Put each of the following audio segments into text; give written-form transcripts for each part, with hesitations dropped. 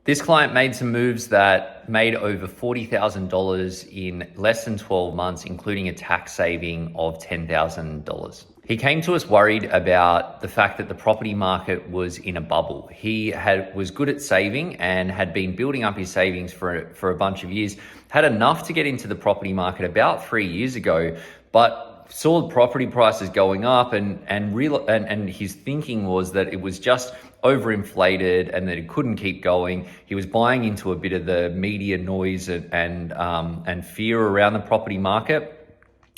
This client made some moves that made over $40,000 in less than 12 months, including a tax saving of $10,000. He came to us worried about the fact that the property market was in a bubble. He was good at saving and had been building up his savings for a bunch of years, had enough to get into the property market about 3 years ago, but saw property prices going up and his thinking was that it was just overinflated and that it couldn't keep going. He was buying into a bit of the media noise and fear around the property market.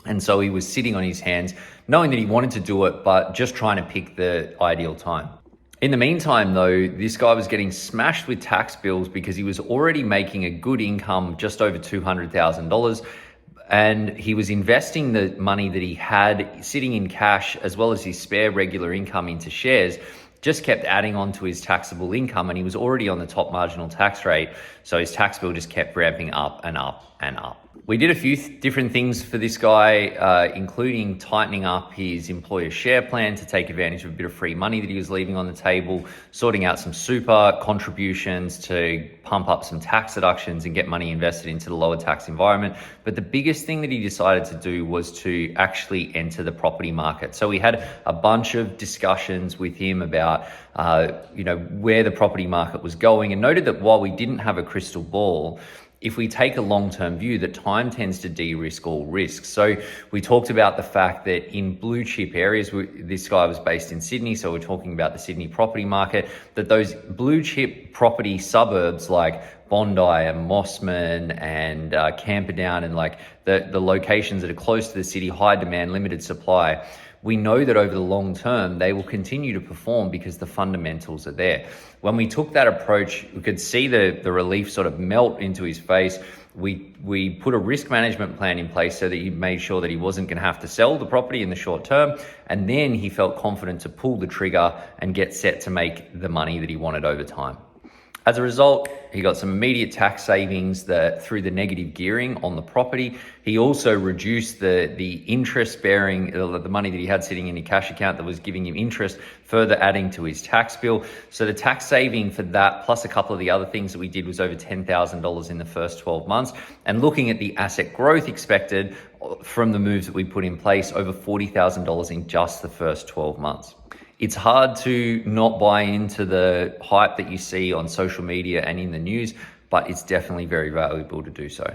And so he was sitting on his hands, knowing that he wanted to do it, but just trying to pick the ideal time. In the meantime, though, this guy was getting smashed with tax bills because he was already making a good income, just over $200,000. And he was investing the money that he had sitting in cash, as well as his spare regular income, into shares, just kept adding on to his taxable income, and he was already on the top marginal tax rate. So his tax bill just kept ramping up and up and up. We did a few different things for this guy, including tightening up his employer share plan to take advantage of a bit of free money that he was leaving on the table, sorting out some super contributions to pump up some tax deductions and get money invested into the lower tax environment. But the biggest thing that he decided to do was to actually enter the property market. So we had a bunch of discussions with him about where the property market was going, and noted that while we didn't have a crystal ball, if we take a long-term view, that time tends to de-risk all risks. So we talked about the fact that in blue chip areas, this guy was based in Sydney, so we're talking about the Sydney property market, that those blue chip property suburbs like Bondi and Mossman and Camperdown and like the locations that are close to the city, high demand, limited supply, we know that over the long term, they will continue to perform because the fundamentals are there. When we took that approach, we could see the relief sort of melt into his face. We put a risk management plan in place so that he made sure that he wasn't going to have to sell the property in the short term. And then he felt confident to pull the trigger and get set to make the money that he wanted over time. As a result, he got some immediate tax savings through the negative gearing on the property. He also reduced the interest bearing, the money that he had sitting in a cash account that was giving him interest, further adding to his tax bill. So the tax saving for that, plus a couple of the other things that we did, was over $10,000 in the first 12 months. And looking at the asset growth expected from the moves that we put in place, over $40,000 in just the first 12 months. It's hard to not buy into the hype that you see on social media and in the news, but it's definitely very valuable to do so.